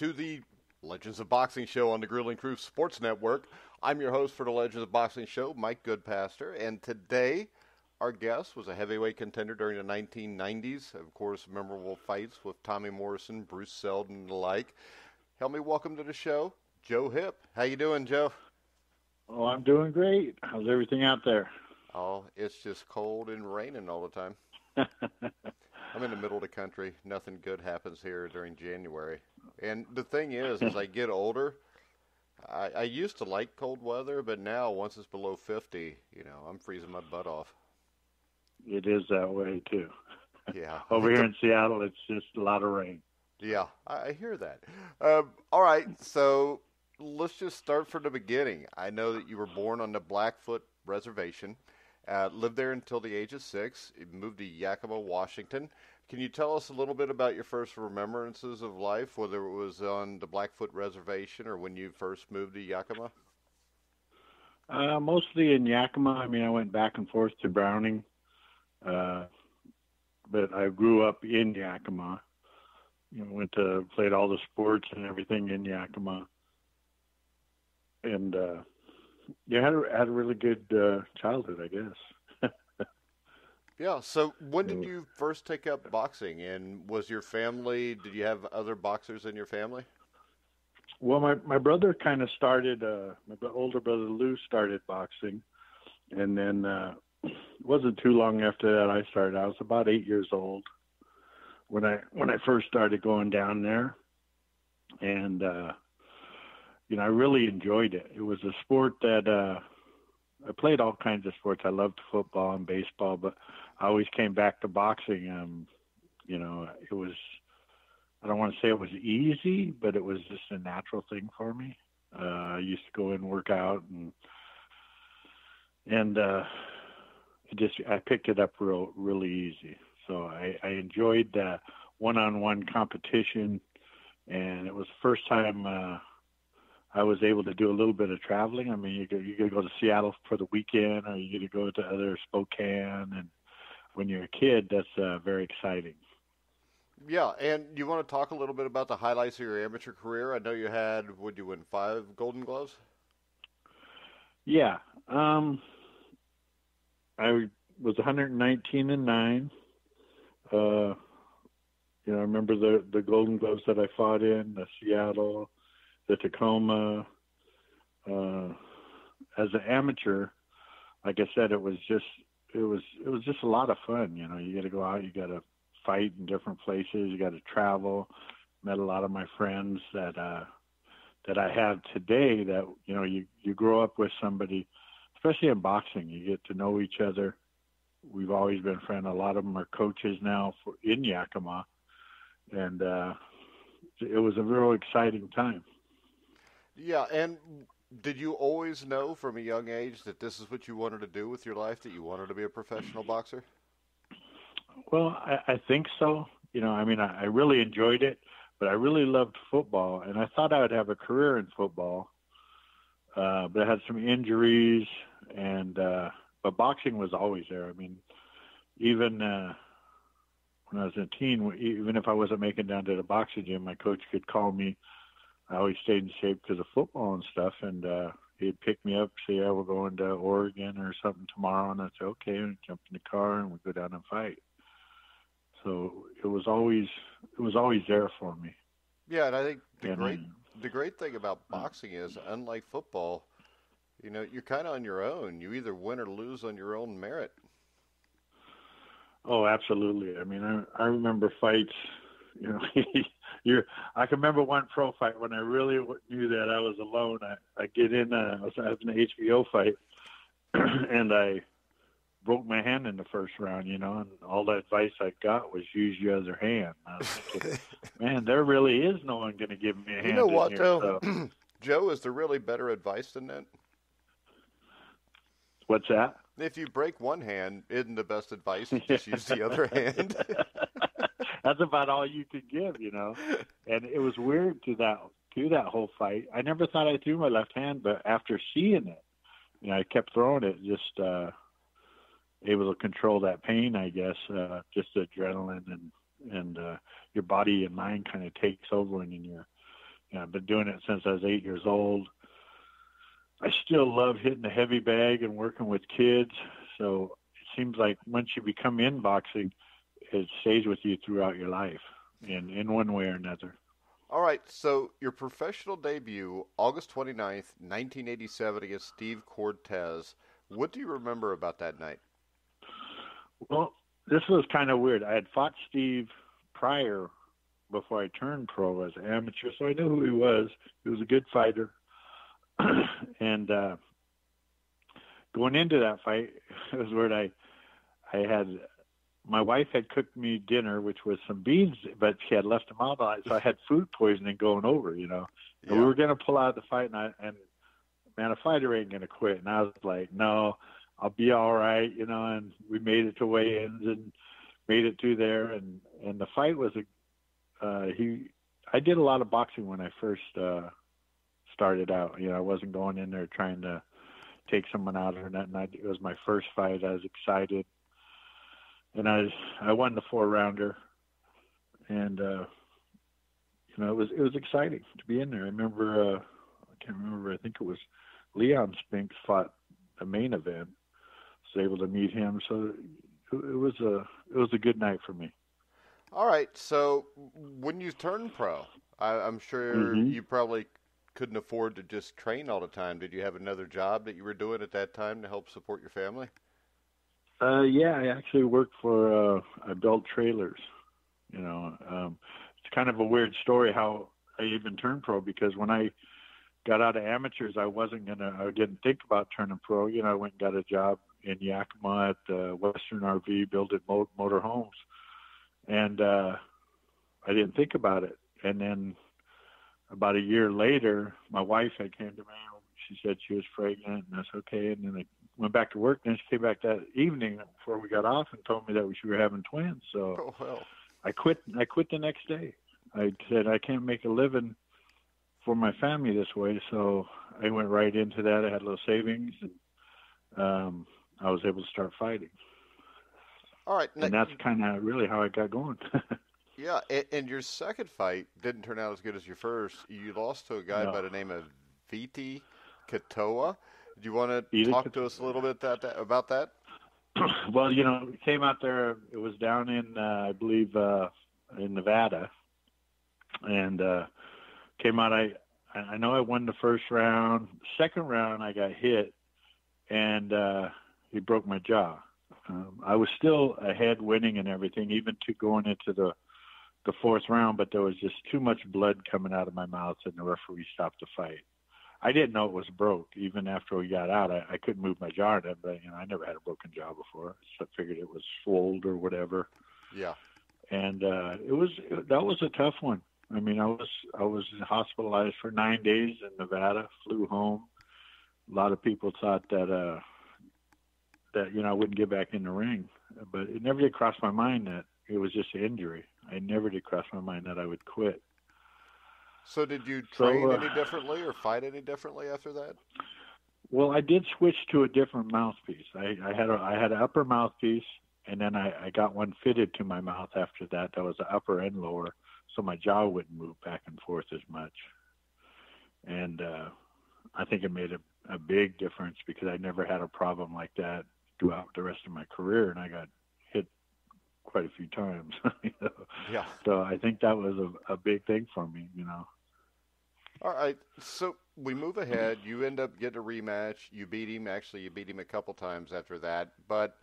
to the Legends of Boxing show on the Grilling Truth Sports Network. I'm your host for the Legends of Boxing show, Mike Goodpaster, and today our guest was a heavyweight contender during the 1990s. Of course, memorable fights with Tommy Morrison, Bruce Seldon, and the like. Help me welcome to the show, Joe Hipp. How you doing, Joe? Oh, I'm doing great. How's everything out there? Oh, it's just cold and raining all the time. I'm in the middle of the country. Nothing good happens here during January. And the thing is, as I get older, I used to like cold weather, but now once it's below 50, I'm freezing my butt off. It is that way, too. Yeah. Over here in Seattle, it's just a lot of rain. Yeah, I hear that. All right, so let's just start from the beginning. I know that you were born on the Blackfoot Reservation, lived there until the age of 6, moved to Yakima, Washington. Can you tell us a little bit about your first remembrances of life, whether it was on the Blackfoot Reservation or when you first moved to Yakima? Mostly in Yakima. I mean, I went back and forth to Browning, but I grew up in Yakima. Played all the sports and everything in Yakima. And, had a really good childhood, I guess. Yeah, so when did you first take up boxing, and did you have other boxers in your family? Well, my brother kind of started, my older brother Lou started boxing, and then it wasn't too long after that I started. I was about 8 years old when I first started going down there, and I really enjoyed it. It was a sport that I played all kinds of sports. I loved football and baseball, but I always came back to boxing. It was, I don't want to say it was easy, but it was just a natural thing for me. I used to go and work out, and I picked it up really easy. So I enjoyed the one-on-one competition, and it was the first time I was able to do a little bit of traveling. I mean, you could go to Seattle for the weekend, or you could go to other Spokane, and when you're a kid, that's very exciting. Yeah, and you want to talk a little bit about the highlights of your amateur career? I know you had, would you win 5 Golden Gloves? Yeah. I was 119-9. I remember the Golden Gloves that I fought in, the Seattle, the Tacoma. As an amateur, like I said, it was just a lot of fun. You got to go out, you got to fight in different places, you got to travel. Met a lot of my friends that I have today. That you grow up with somebody, especially in boxing. You get to know each other. We've always been friends. A lot of them are coaches now in Yakima, and it was a real exciting time. Yeah, and did you always know from a young age that this is what you wanted to do with your life, that you wanted to be a professional boxer? Well, I think so. I really enjoyed it, but I really loved football, and I thought I would have a career in football, but I had some injuries, but boxing was always there. I mean, even when I was a teen, even if I wasn't making down to the boxing gym, my coach could call me. I always stayed in shape because of football and stuff, and he'd pick me up, say, "Yeah, we're going to Oregon or something tomorrow," and I'd say, "Okay," and jump in the car and we'd go down and fight. So it was always there for me. Yeah, and I think the great thing about boxing is, unlike football, you're kind of on your own. You either win or lose on your own merit. Oh, absolutely. I mean, I remember fights. I can remember one pro fight when I really knew that I was alone. I get in, I was having an HBO fight, and I broke my hand in the first round, and all the advice I got was use your other hand. I was thinking, man, there really is no one going to give me a hand. You know what, here, though? So. Joe, is there really better advice than that? What's that? If you break one hand, isn't the best advice to just use the other hand? That's about all you could give, And it was weird through that whole fight. I never thought I threw my left hand, but after seeing it, I kept throwing it, just able to control that pain, I guess, just adrenaline and your body and mind kind of takes over, and I've been doing it since I was 8 years old. I still love hitting the heavy bag and working with kids. So it seems like once you become in boxing, it stays with you throughout your life in one way or another. All right, so your professional debut, August 29th, 1987, against Steve Cortez. What do you remember about that night? Well, this was kind of weird. I had fought Steve prior before I turned pro as an amateur, so I knew who he was. He was a good fighter. And going into that fight, it was weird. I had my wife had cooked me dinner, which was some beans, but she had left them out on it, so I had food poisoning going over, you know. And Yeah. we were going to pull out the fight, and man, a fighter ain't going to quit. And I was like, no, I'll be all right, you know. And we made it to weigh-ins and made it to there, and the fight was I did a lot of boxing when I first started out. You know, I wasn't going in there trying to take someone out or nothing. It was my first fight. I was excited. And I won the 4-rounder, and you know, it was exciting to be in there. I remember I can't remember. I think it was Leon Spinks fought the main event. I was able to meet him, so it was a good night for me. All right, so when you turned pro, I'm sure you probably couldn't afford to just train all the time. Did you have another job that you were doing at that time to help support your family? Yeah, I actually worked for adult trailers. You know, it's kind of a weird story how I even turned pro, because when I got out of amateurs, I didn't think about turning pro. You know, I went and got a job in Yakima at Western RV building motor homes. And I didn't think about it. And then about a year later, my wife had came to me. She said she was pregnant, and that's okay. And then I went back to work. And then she came back that evening before we got off and told me that we were having twins. So I quit the next day. I said, I can't make a living for my family this way. So I went right into that. I had a little savings, and I was able to start fighting. All right. And that's kind of really how I got going. Yeah, and your second fight didn't turn out as good as your first. You lost to a guy by the name of Viti Katoa. Do you want to talk to us a little bit about that? Well, you know, we came out there. It was down in, I believe, in Nevada. And came out. I know I won the first round. Second round, I got hit, and he broke my jaw. I was still ahead, winning and everything, even to going into the fourth round, but there was just too much blood coming out of my mouth, and the referee stopped the fight. I didn't know it was broke. Even after we got out, I couldn't move my jaw, but you know, I never had a broken jaw before, so I figured it was swollen or whatever. Yeah. And that was a tough one. I mean, I was hospitalized for 9 days in Nevada, flew home. A lot of people thought that you know, I wouldn't get back in the ring, but it never did cross my mind that it was just an injury. I never did cross my mind that I would quit. So did you train any differently or fight any differently after that? Well, I did switch to a different mouthpiece. I had an upper mouthpiece, and then I got one fitted to my mouth after that. That was the upper and lower, so my jaw wouldn't move back and forth as much. And I think it made a big difference, because I never had a problem like that throughout the rest of my career, and I got hit quite a few times. You know? Yeah. So I think that was a big thing for me, you know. All right, so we move ahead. You end up getting a rematch. You beat him. Actually, you beat him a couple times after that. But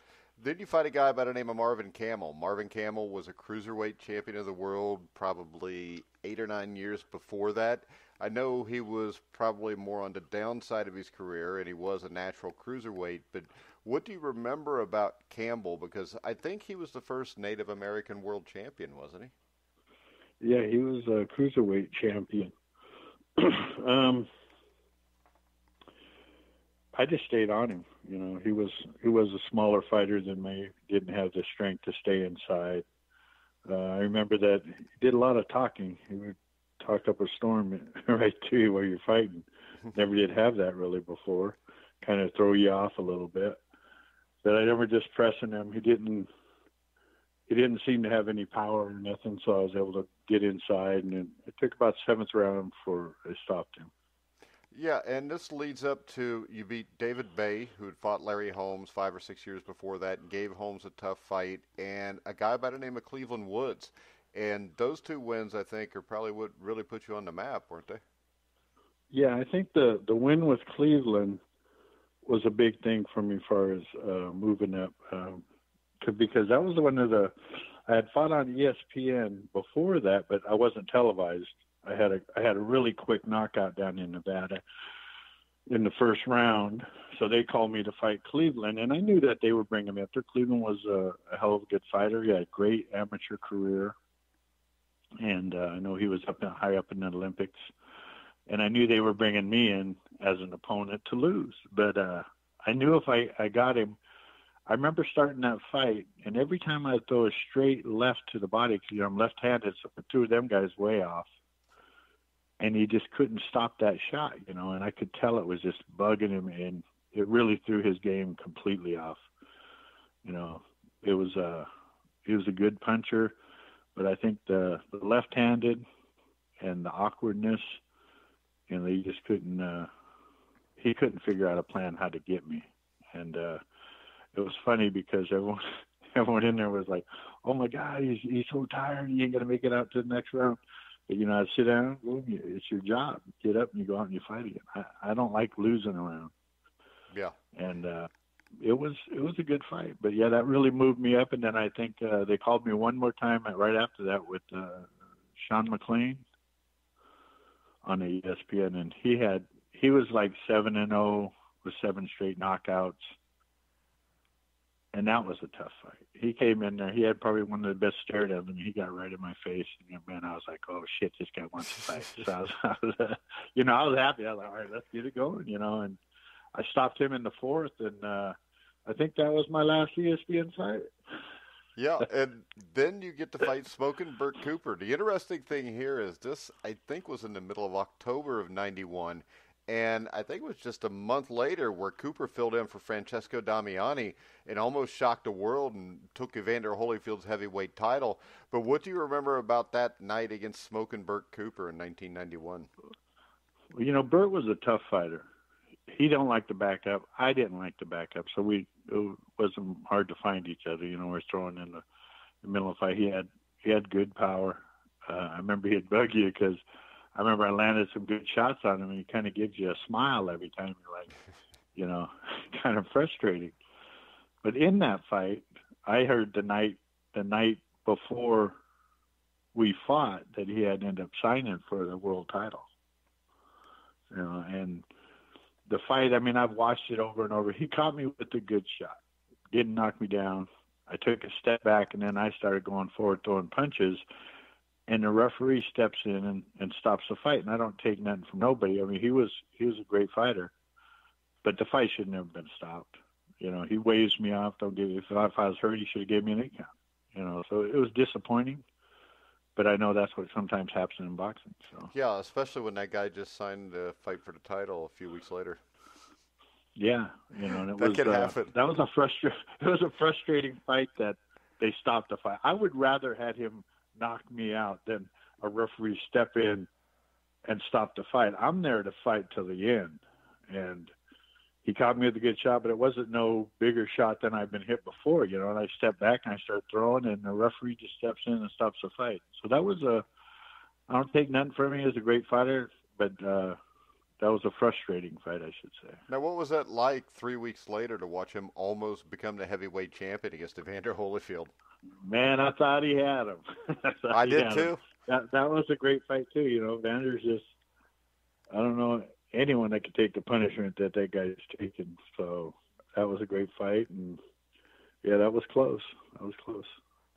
then you fight a guy by the name of Marvin Camel. Marvin Camel was a cruiserweight champion of the world probably 8 or 9 years before that. I know he was probably more on the downside of his career, and he was a natural cruiserweight. But what do you remember about Campbell? Because I think he was the first Native American world champion, wasn't he? Yeah, he was a cruiserweight champion. I just stayed on him. You know, he was a smaller fighter than me. Didn't have the strength to stay inside. I remember that he did a lot of talking. He would talk up a storm right to you while you're fighting. Never did have that really before. Kind of throw you off a little bit. But I never just pressing him. He he didn't seem to have any power or nothing, so I was able to get inside, and it took about 7th round before I stopped him. Yeah, and this leads up to you beat David Bay, who had fought Larry Holmes 5 or 6 years before that, and gave Holmes a tough fight, and a guy by the name of Cleveland Woods. And those 2 wins, I think, are probably what really put you on the map, weren't they? Yeah, I think the win with Cleveland was a big thing for me as far as moving up, because that was one of I had fought on ESPN before that, but I wasn't televised. I had a really quick knockout down in Nevada in the first round, so they called me to fight Cleveland, and I knew that they would bring him after. Cleveland was a hell of a good fighter. He had a great amateur career, and I know he was high up in the Olympics, and I knew they were bringing me in as an opponent to lose. But I knew if I got him, I remember starting that fight, and every time I throw a straight left to the body, because I'm left-handed, so the 2 of them guys way off, and he just couldn't stop that shot, and I could tell it was just bugging him, and it really threw his game completely off. It was he was a good puncher, but I think the left-handed and the awkwardness, he just couldn't he couldn't figure out a plan how to get me. And it was funny because everyone in there was like, "Oh my God, he's so tired, he ain't gonna make it out to the next round." But I sit down, it's your job. Get up and you go out and you fight again. I don't like losing around. Yeah. And it was a good fight. But yeah, that really moved me up. And then I think they called me one more time right after that with Sean McLean on the ESPN, and he was like 7-0 with 7 straight knockouts. And that was a tough fight. He came in there. He had probably one of the best stares of him. He got right in my face. And, man, I was like, oh, shit, this guy wants to fight. So I was happy. I was like, all right, let's get it going, And I stopped him in the 4th, and I think that was my last ESPN fight. Yeah, and then you get to fight Smokin' Burt Cooper. The interesting thing here is this, I think, was in the middle of October of 91. And I think it was just a month later where Cooper filled in for Francesco Damiani and almost shocked the world and took Evander Holyfield's heavyweight title. But what do you remember about that night against Smokin' Burt Cooper in 1991? Well, Burt was a tough fighter. He don't like to back up. I didn't like to back up, so it wasn't hard to find each other. We're throwing in the middle of the fight. He had good power. I remember he'd bug you because I remember I landed some good shots on him, and he kind of gives you a smile every time. You're like, kind of frustrating. But in that fight, I heard the night before we fought that he had ended up signing for the world title. And the fight, I've watched it over and over. He caught me with a good shot. Didn't knock me down. I took a step back, and then I started going forward, throwing punches. And the referee steps in and stops the fight, and I don't take nothing from nobody. He was a great fighter, but the fight should never have been stopped. He waves me off. If I was hurt, he should have gave me an 8 count. So it was disappointing, but I know that's what sometimes happens in boxing. So yeah, especially when that guy just signed the fight for the title a few weeks later. Yeah, and that could happen. That was it was a frustrating fight that they stopped the fight. I would rather had him knock me out than a referee step in and stop the fight. I'm there to fight till the end, and he caught me with a good shot, but it wasn't no bigger shot than I've been hit before, and I stepped back and I started throwing, and the referee just steps in and stops the fight. So that was I don't take nothing from him. He was a great fighter, but that was a frustrating fight, I should say. Now, what was that like 3 weeks later to watch him almost become the heavyweight champion against Evander Holyfield? Man, I thought he had him. I did too. That was a great fight too. Evander's just, I don't know anyone that could take the punishment that guy's taken. So that was a great fight, and yeah, that was close.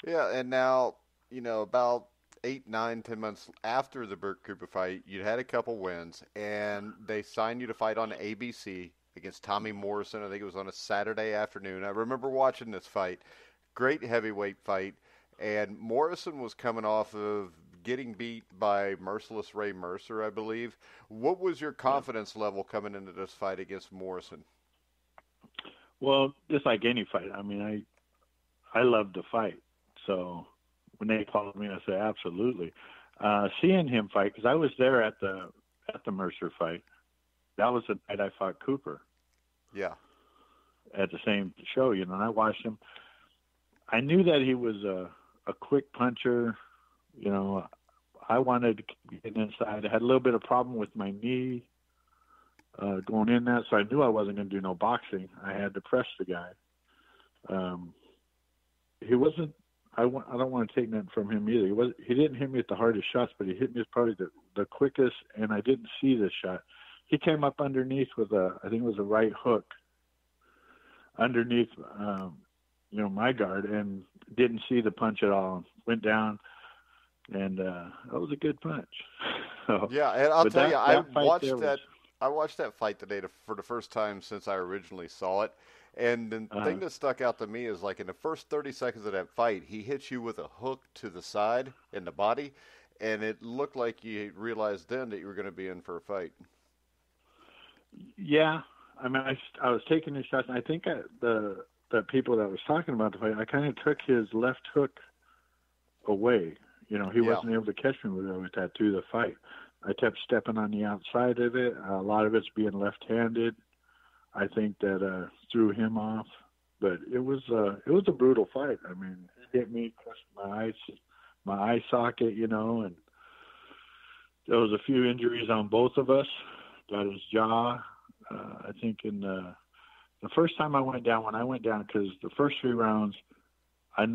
Yeah, and now about 8, 9, 10 months after the Burt Cooper fight, you'd had a couple wins, and they signed you to fight on ABC against Tommy Morrison. I think it was on a Saturday afternoon. I remember watching this fight. Great heavyweight fight, and Morrison was coming off of getting beat by Merciless Ray Mercer, I believe. What was your confidence level coming into this fight against Morrison? Well, just like any fight, I love to fight. So when they called me, I said, absolutely. Seeing him fight, because I was there at the Mercer fight. That was the night I fought Cooper. Yeah. At the same show, and I watched him. I knew that he was a quick puncher. I wanted to get inside. I had a little bit of problem with my knee going in that, so I knew I wasn't going to do no boxing. I had to press the guy. He wasn't. I don't want to take that from him either. He didn't hit me at the hardest shots, but he hit me as probably the quickest, and I didn't see the shot. He came up underneath with I think it was a right hook underneath, my guard, and didn't see the punch at all. Went down, and that was a good punch. So, yeah, and I'll tell you, I watched that. I watched that fight today for the first time since I originally saw it. And the thing that stuck out to me is, like, in the first 30 seconds of that fight, he hits you with a hook to the side in the body, and it looked like you realized then that you were going to be in for a fight. Yeah. I mean, I was taking his shots, and I think the people that was talking about the fight, I kind of took his left hook away. He wasn't able to catch me with that through the fight. I kept stepping on the outside of it. A lot of it's being left-handed. I think that threw him off, but it was a brutal fight. I mean, it hit me, crushed my eye socket, and there was a few injuries on both of us. Got his jaw. I think in the first time I went down, because the first 3 rounds, I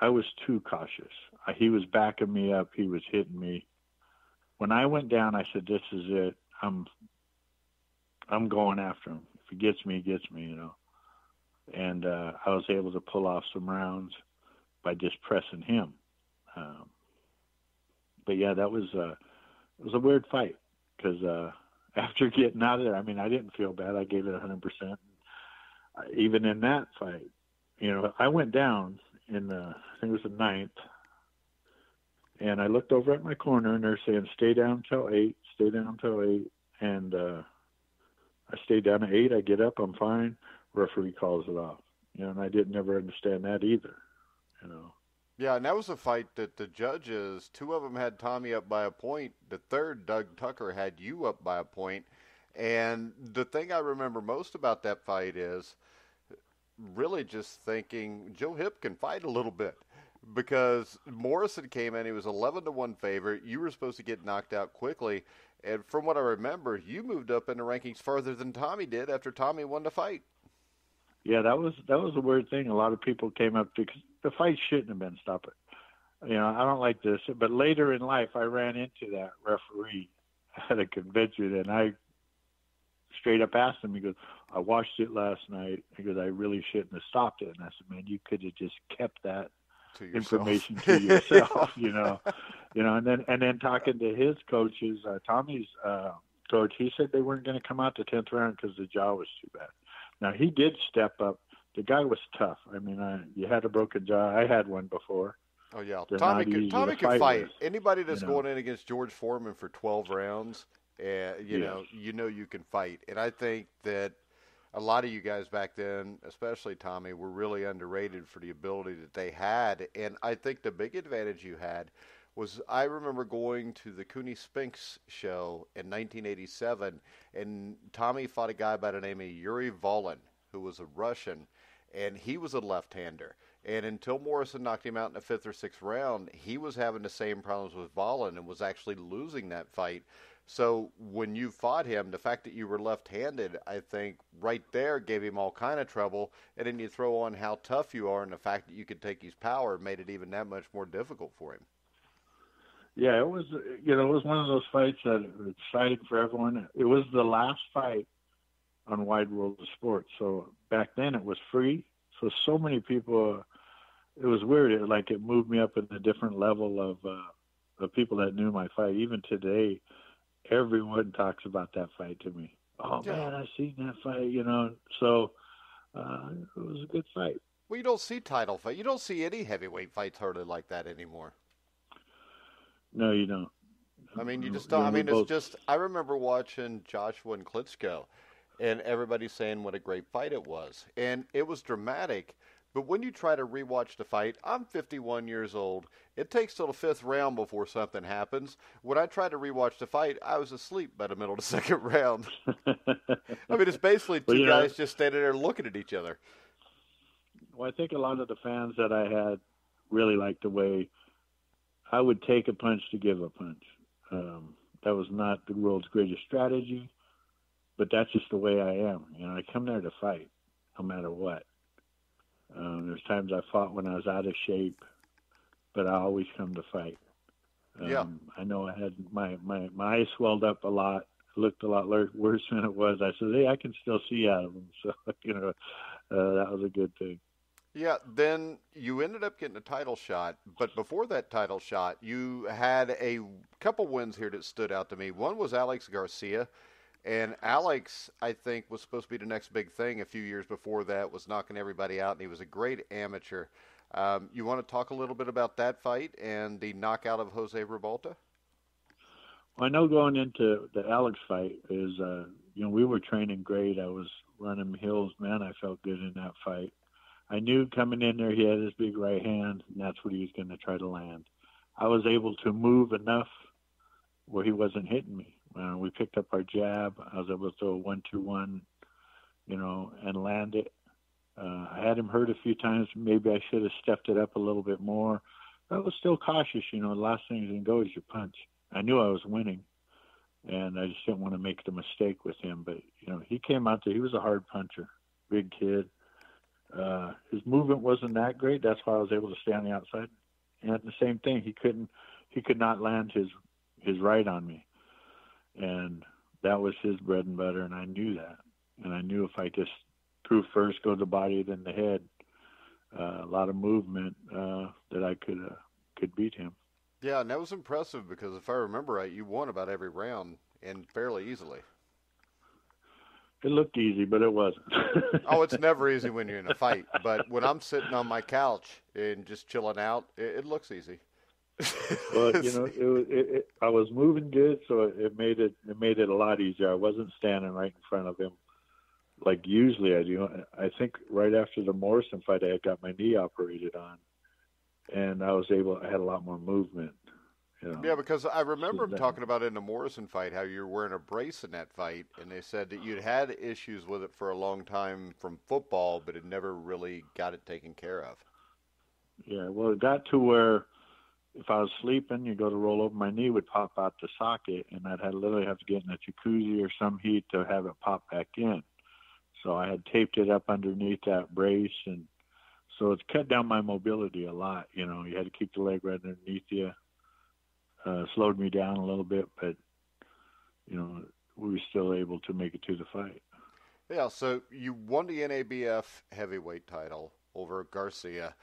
was too cautious. He was backing me up. He was hitting me. When I went down, I said, "This is it. I'm going after him. If he gets me, he gets me, And I was able to pull off some rounds by just pressing him. But yeah, it was a weird fight because after getting out of there, I mean, I didn't feel bad. I gave it 100%. Even in that fight, I went down in I think it was the 9th, and I looked over at my corner, and they're saying, "Stay down till 8, stay down till 8," and I stayed down at 8. I get up, I'm fine. Referee calls it off. And I didn't ever understand that either. Yeah, and that was a fight that the judges, 2 of them had Tommy up by a point. The third, Doug Tucker, had you up by a point. And the thing I remember most about that fight is really just thinking Joe Hipp can fight a little bit. Because Morrison came in, he was 11-1 favorite. You were supposed to get knocked out quickly. And from what I remember, you moved up in the rankings farther than Tommy did after Tommy won the fight. Yeah, that was a weird thing. A lot of people came up because the fight shouldn't have been stopped. I don't like this. But later in life, I ran into that referee at a convention, and I straight up asked him, he goes, "I watched it last night." He goes, "I really shouldn't have stopped it." And I said, "Man, you could have just kept that information to yourself," and then talking to his coaches, Tommy's coach, he said they weren't going to come out the 10th round because the jaw was too bad. Now he did step up. The guy was tough. I mean, you had a broken jaw. I had one before. Oh yeah, Tommy could fight. Anybody that's going in against George Foreman for 12 rounds, you can fight. And I think that a lot of you guys back then, especially Tommy, were really underrated for the ability that they had. And I think the big advantage you had was, I remember going to the Cooney Spinks show in 1987, and Tommy fought a guy by the name of Yuri Volin, who was a Russian, and he was a left-hander. And until Morrison knocked him out in the 5th or 6th round, he was having the same problems with Volin and was actually losing that fight. So when you fought him, the fact that you were left-handed, I think right there gave him all kind of trouble. And then you throw on how tough you are, and the fact that you could take his power made it even that much more difficult for him. Yeah, it was one of those fights that was exciting for everyone. It was the last fight on Wide World of Sports. So back then it was free. So many people, it was weird. It moved me up in a different level of people that knew my fight. Even today, everyone talks about that fight to me. "Oh, yeah. Man, I seen that fight," So it was a good fight. Well, you don't see title fight. You don't see any heavyweight fights hardly like that anymore. No, you don't. I mean, you just don't. I mean, it's just, I remember watching Joshua and Klitschko, and everybody saying what a great fight it was. And it was dramatic, But when you try to rewatch the fight, I'm 51 years old. It takes till the fifth round before something happens. When I tried to rewatch the fight, I was asleep by the middle of the second round. I mean, it's basically two guys just standing there looking at each other. Well, I think a lot of the fans that I had really liked the way I would take a punch to give a punch. That was not the world's greatest strategy, but that's just the way I am. I come there to fight, no matter what. There's times I fought when I was out of shape, but I always come to fight. I know I had my eyes swelled up a lot. It looked a lot worse than it was. I said, hey, I can still see out of them. So, that was a good thing. Yeah, then you ended up getting a title shot, but before that title shot, you had a couple wins here that stood out to me. One was Alex Garcia, and Alex, I think, was supposed to be the next big thing a few years before that, was knocking everybody out, and he was a great amateur. You want to talk a little bit about that fight and the knockout of Jose Revolta? Well, I know going into the Alex fight is, we were training great. I was running hills. Man, I felt good in that fight. I knew coming in there he had his big right hand, and that's what he was going to try to land. I was able to move enough where he wasn't hitting me. We picked up our jab. I was able to throw a 1-2-1, and land it. I had him hurt a few times. Maybe I should have stepped it up a little bit more. I was still cautious. The last thing you can go is your punch. I knew I was winning, and I just didn't want to make the mistake with him. But, he came out there. He was a hard puncher, big kid. His movement wasn't that great. That's why I was able to stay on the outside. And the same thing, he could not land his right on me. And that was his bread and butter, and I knew that. And I knew if I just threw first, go to the body, then the head, a lot of movement, that I could beat him. Yeah, and that was impressive because if I remember right, you won about every round and fairly easily. It looked easy, but it wasn't. Oh, it's never easy when you're in a fight. But when I'm sitting on my couch and just chilling out, it looks easy. Well, I was moving good, so it made it a lot easier. I wasn't standing right in front of him like usually I do. I think right after the Morrison fight, I had got my knee operated on, and I had a lot more movement. Yeah, because I remember him talking about in the Morrison fight how you were wearing a brace in that fight, and they said that you'd had issues with it for a long time from football, but had never really got it taken care of. Yeah, well, it got to where if I was sleeping, you go to roll over, my knee would pop out the socket, and I'd literally have to get in a jacuzzi or some heat to have it pop back in. So I had taped it up underneath that brace, and so it's cut down my mobility a lot. You had to keep the leg right underneath you. Slowed me down a little bit, but, we were still able to make it to the fight. Yeah, so you won the NABF heavyweight title over Garcia.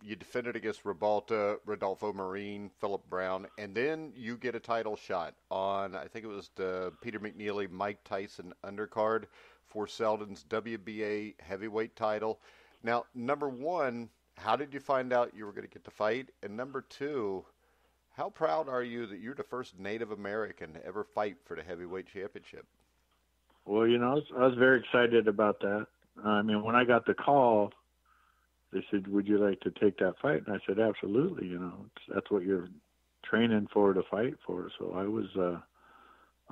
You defended against Revolta, Rodolfo Marin, Philip Brown, and then you get a title shot on, I think it was the Peter McNeely, Mike Tyson undercard for Selden's WBA heavyweight title. Now, number one, how did you find out you were going to get the fight? And number two, how proud are you that you're the first Native American to ever fight for the heavyweight championship? Well, I was very excited about that. When I got the call, they said, would you like to take that fight? And I said, absolutely. That's what you're training for, to fight for. So I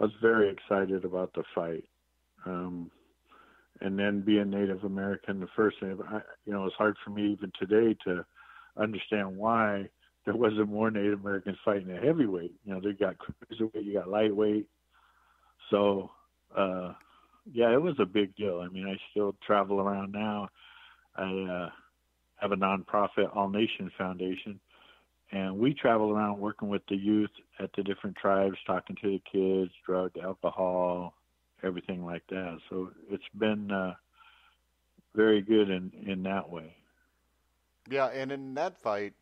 was very excited about the fight. And then being Native American, the first thing, it's hard for me even today to understand why there wasn't more Native Americans fighting at heavyweight. They got cruiserweight, you got lightweight. So, it was a big deal. I still travel around now. I have a nonprofit, All Nation Foundation, and we travel around working with the youth at the different tribes, talking to the kids, drug, alcohol, everything like that. So it's been very good in that way. Yeah, and in that fight,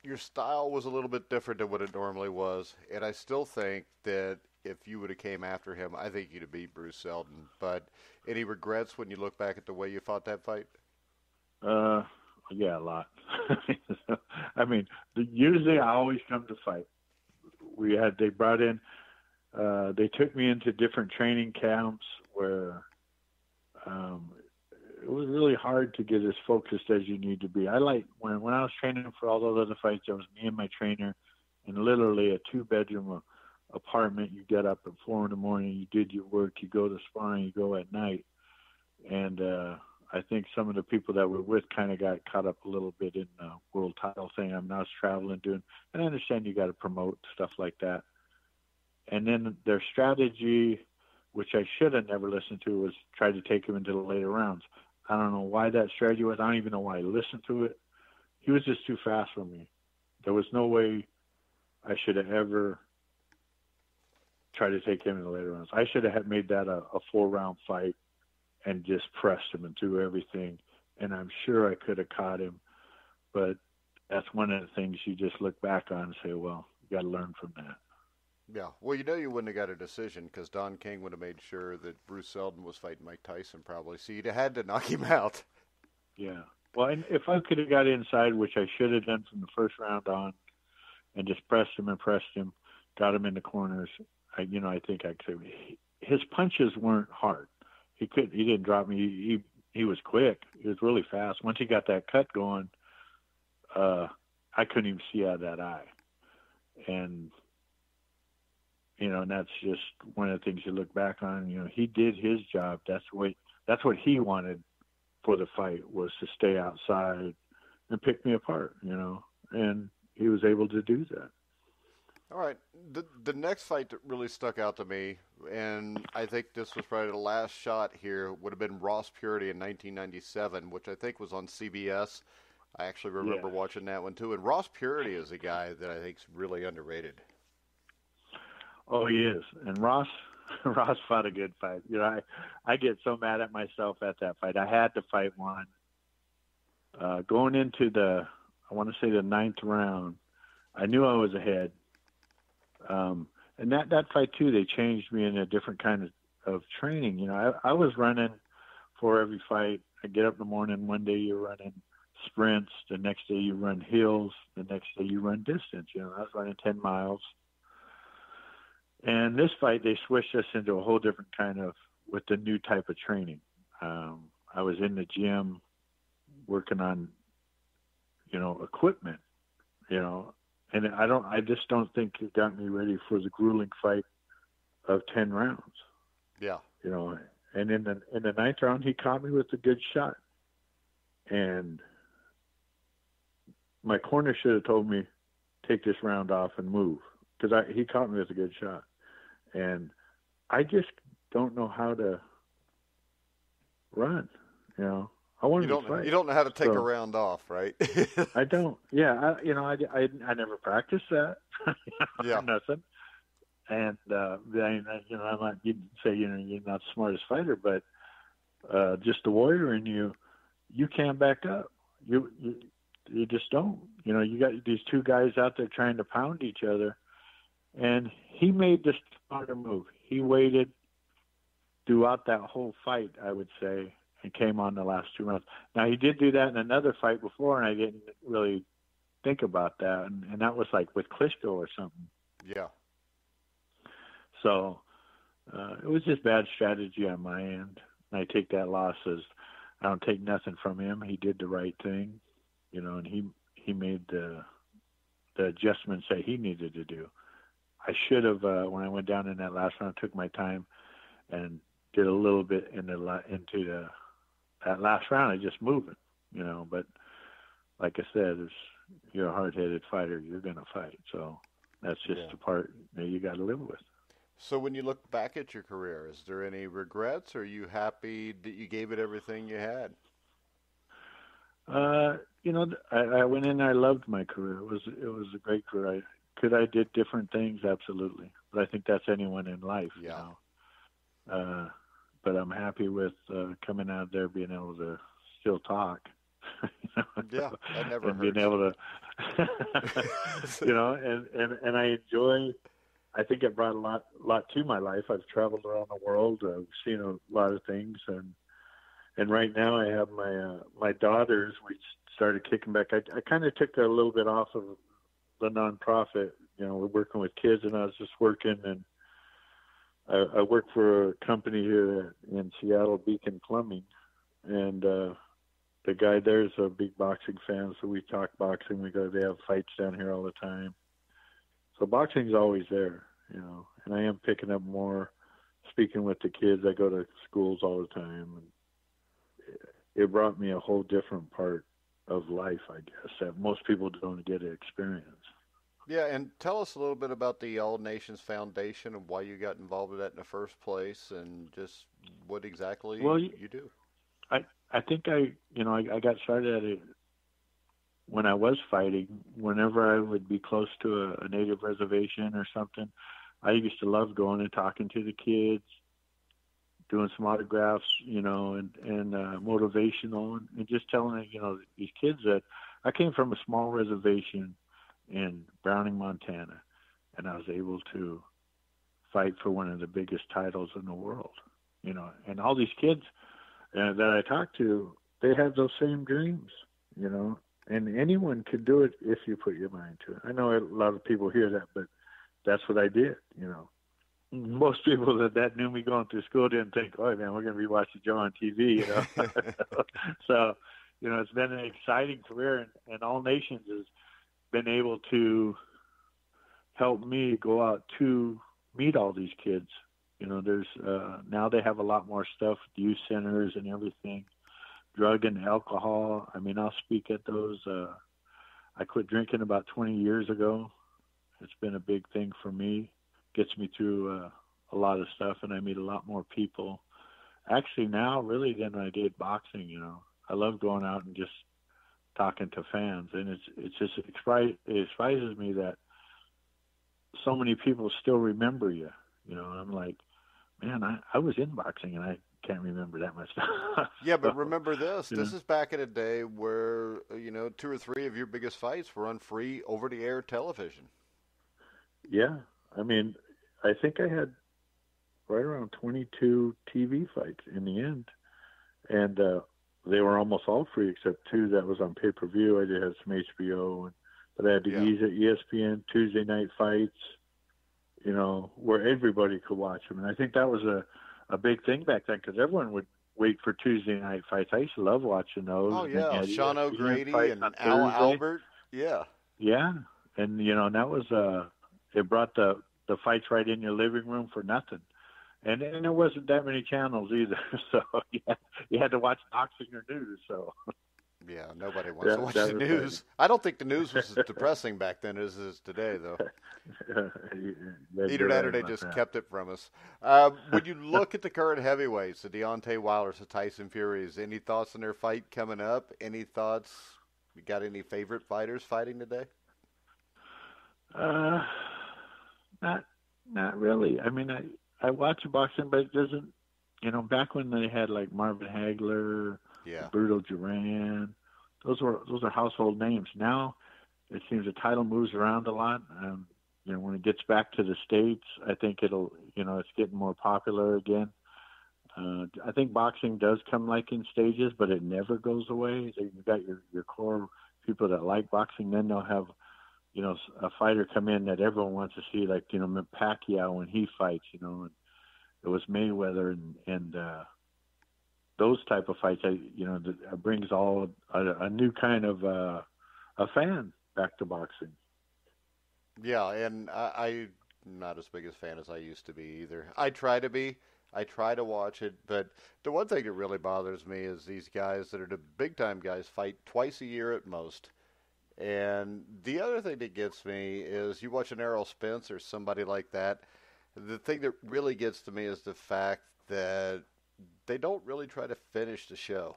your style was a little bit different than what it normally was, and I still think that if you would have came after him, I think you'd have beat Bruce Selden. But any regrets when you look back at the way you fought that fight? Yeah, a lot. Usually I always come to fight. They took me into different training camps where it was really hard to get as focused as you need to be. I like when I was training for all those other fights, it was me and my trainer, and literally a 2-bedroom apartment. You get up at 4 a.m, you did your work, you go to sparring, you go at night, and I think some of the people that we're with kind of got caught up a little bit in the world title thing. I'm now traveling doing, and I understand you got to promote stuff like that. And then their strategy, which I should have never listened to, was try to take him into the later rounds. I don't know why that strategy was. I don't even know why I listened to it. He was just too fast for me. There was no way I should have ever tried to take him in the later rounds. I should have made that a 4-round fight and just pressed him and threw everything. And I'm sure I could have caught him. But that's one of the things you just look back on and say, well, you got to learn from that. Yeah. Well, you wouldn't have got a decision because Don King would have made sure that Bruce Seldon was fighting Mike Tyson probably. So you'd have had to knock him out. Yeah. Well, and if I could have got inside, which I should have done from the first round on, and just pressed him, got him in the corners, I think I could. His punches weren't hard. He didn't drop me. He was quick. He was really fast. Once he got that cut going, I couldn't even see out of that eye. And and that's just one of the things you look back on. He did his job. That's what he wanted for the fight, was to stay outside and pick me apart. And he was able to do that. All right. The next fight that really stuck out to me, and I think this was probably the last shot here, would have been Ross Purity in 1997, which I think was on CBS. I actually remember watching that one too. And Ross Purity is a guy that I think is really underrated. Oh, he is. And Ross fought a good fight. I get so mad at myself at that fight. I had to fight one. Going into I want to say the 9th round, I knew I was ahead. And that fight too, they changed me in a different kind of training. I was running for every fight. I get up in the morning. One day you're running sprints. The next day you run hills. The next day you run distance. I was running 10 miles. And this fight, they switched us into a whole different with the new type of training. I was in the gym working on, equipment, and I just don't think it got me ready for the grueling fight of 10 rounds. Yeah. And in the 9th round, he caught me with a good shot. And my corner should have told me, take this round off and move, because he caught me with a good shot. And I just don't know how to run, I wanted to fight. You don't know how to take a round off, right? I don't. Yeah, I never practiced that. Nothing. And I'm not. You'd say you're not the smartest fighter, but just the warrior in you can't back up. You just don't. You got these two guys out there trying to pound each other, and he made the smarter move. He waited throughout that whole fight, I would say, and came on the last 2 rounds. Now, he did do that in another fight before, and I didn't really think about that, and that was like with Klitschko or something. Yeah. So it was just bad strategy on my end. And I take that loss as I don't take nothing from him. He did the right thing, and he made the adjustments that he needed to do. I should have, when I went down in that last round, took my time and did a little bit into that last round. I just moving, But like I said, you're a hard-headed fighter. You're going to fight. So that's just the part that you got to live with. So when you look back at your career, is there any regrets? Or are you happy that you gave it everything you had? I went in. I loved my career. It was a great career. Could I did different things? Absolutely. But I think that's anyone in life. Yeah. But I'm happy with coming out there, being able to still talk. Yeah, that never and hurts. being able to, and I enjoy. I think it brought a lot to my life. I've traveled around the world. I've seen a lot of things, and right now I have my daughters. We started kicking back. I kind of took a little bit off of the nonprofit. We're working with kids, and I was just working, and I work for a company here in Seattle, Beacon Plumbing, and the guy there is a big boxing fan, so we talk boxing. They have fights down here all the time. So boxing's always there, and I am picking up more, speaking with the kids. I go to schools all the time, and it brought me a whole different part of life, I guess, that most people don't get to experience. Yeah, and tell us a little bit about the All Nations Foundation and why you got involved with that in the first place, and just what exactly you do. I think I got started at it when I was fighting. Whenever I would be close to a native reservation or something, I used to love going and talking to the kids, doing some autographs, and motivational, and just telling these kids that I came from a small reservation in Browning, Montana, and I was able to fight for one of the biggest titles in the world, and all these kids that I talked to, they had those same dreams, and anyone could do it if you put your mind to it. I know a lot of people hear that, but that's what I did, Most people that knew me going through school didn't think, oh, man, we're going to be watching Joe on TV, So, it's been an exciting career, and All Nations has been able to help me go out to meet all these kids. There's now they have a lot more stuff, youth centers and everything, drug and alcohol. I mean, I'll speak at those. I quit drinking about 20 years ago. It's been a big thing for me. Gets me through a lot of stuff, and I meet a lot more people. Actually, now really than I did boxing. I love going out and just talking to fans, and it surprises me that so many people still remember you. I'm like, man, I was in boxing and I can't remember that much stuff. Yeah, but remember this. This is back in a day where, 2 or 3 of your biggest fights were on free over-the-air television. Yeah. I mean, I think I had right around 22 TV fights in the end. And they were almost all free except 2 that was on pay-per-view. I did have some HBO. But I had the ESPN Tuesday night fights, where everybody could watch them. And I think that was a big thing back then because everyone would wait for Tuesday night fights. I used to love watching those. Oh, yeah, Sean O'Grady and Al Albert. Yeah. Yeah, and, that was it brought the fights right in your living room for nothing. And there wasn't that many channels either, so you had to watch boxing or news, so... Yeah, nobody wants to watch the news. Funny. I don't think the news was as depressing back then as it is today, though. Either that or they just kept it from us. When you look at the current heavyweights, the Deontay Wilders, the Tyson Furies, any thoughts on their fight coming up? Any thoughts? You got any favorite fighters fighting today? Not really. I mean, I watch boxing, but it doesn't. Back when they had like Marvin Hagler. Yeah. Bruto Duran, those are household names. Now it seems the title moves around a lot. When it gets back to the States, I think it's getting more popular again. I think boxing does come like in stages, but it never goes away. So you've got your core people that like boxing. Then they'll have, a fighter come in that everyone wants to see, like, Pacquiao when he fights, and it was Mayweather and those type of fights, brings all a new kind of a fan back to boxing. Yeah, and I'm not as big a fan as I used to be either. I try to be. I try to watch it, but the one thing that really bothers me is these guys that are the big-time guys fight twice a year at most. And the other thing that gets me is you watch an Errol Spence or somebody like that, the thing that really gets to me is the fact that they don't really try to finish the show.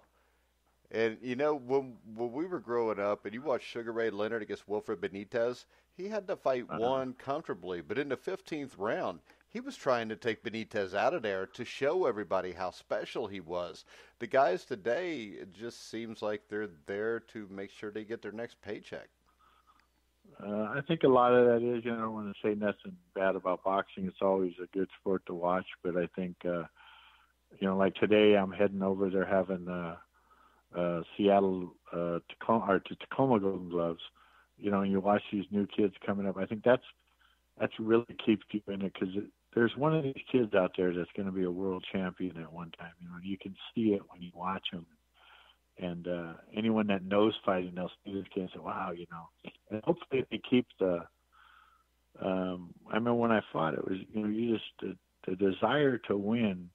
And, when we were growing up and you watched Sugar Ray Leonard against Wilfred Benitez, he had to fight one comfortably. But in the 15th round, he was trying to take Benitez out of there to show everybody how special he was. The guys today, it just seems like they're there to make sure they get their next paycheck. I think a lot of that is, I don't want to say nothing bad about boxing. It's always a good sport to watch. But I think... like today, I'm heading over. They're having Seattle Tacoma Golden Gloves. And you watch these new kids coming up. I think that's really keeps you in it because there's one of these kids out there that's going to be a world champion at one time. You can see it when you watch them. And anyone that knows fighting, they'll see this kid and say, wow, And hopefully they keep the I remember when I fought, it was, you just, the desire to win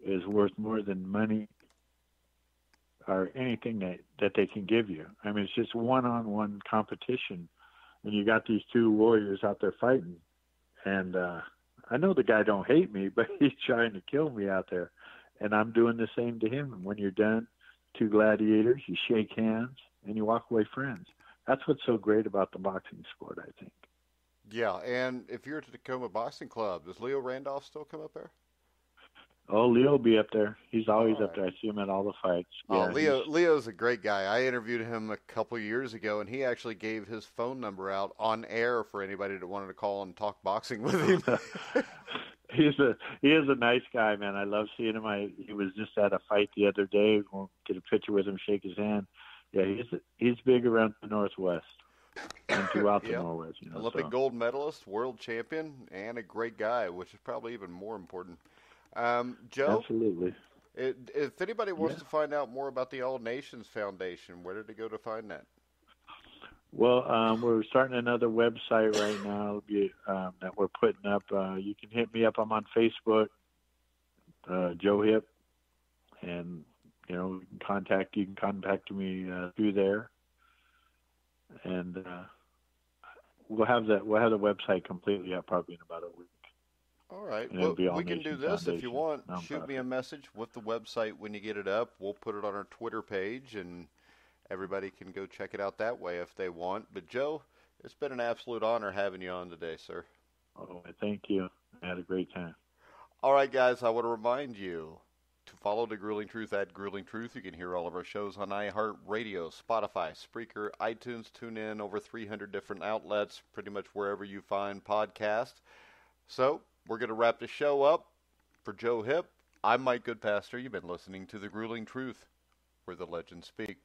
is worth more than money or anything that they can give you. I mean, it's just one-on-one competition, and you got these two warriors out there fighting. And I know the guy don't hate me, but he's trying to kill me out there. And I'm doing the same to him. And when you're done, two gladiators, you shake hands, and you walk away friends. That's what's so great about the boxing sport, I think. Yeah, and if you're at the Tacoma Boxing Club, does Leo Randolph still come up there? Oh, Leo will be up there. He's always up there. I see him at all the fights. Oh, yeah, Leo's a great guy. I interviewed him a couple years ago, and he actually gave his phone number out on air for anybody that wanted to call and talk boxing with him. He is a nice guy, man. I love seeing him. He was just at a fight the other day. We'll get a picture with him, shake his hand. Yeah, he's big around the Northwest and throughout the Northwest. Olympic gold medalist, world champion, and a great guy, which is probably even more important. Joe? Absolutely. If anybody wants to find out more about the All Nations Foundation, where did they go to find that? Well, we're starting another website right now that we're putting up. You can hit me up. I'm on Facebook, Joe Hipp, and you can contact me through there, and we'll have the website completely up probably in about a week. All right. Well, we can do this if you want. Shoot me a message with the website when you get it up. We'll put it on our Twitter page, and everybody can go check it out that way if they want. But, Joe, it's been an absolute honor having you on today, sir. Oh, thank you. I had a great time. All right, guys, I want to remind you to follow The Grueling Truth at Grueling Truth. You can hear all of our shows on iHeartRadio, Spotify, Spreaker, iTunes, TuneIn, over 300 different outlets, pretty much wherever you find podcasts. So, we're going to wrap the show up. For Joe Hipp, I'm Mike Goodpaster. You've been listening to The Grueling Truth, where the legends speak.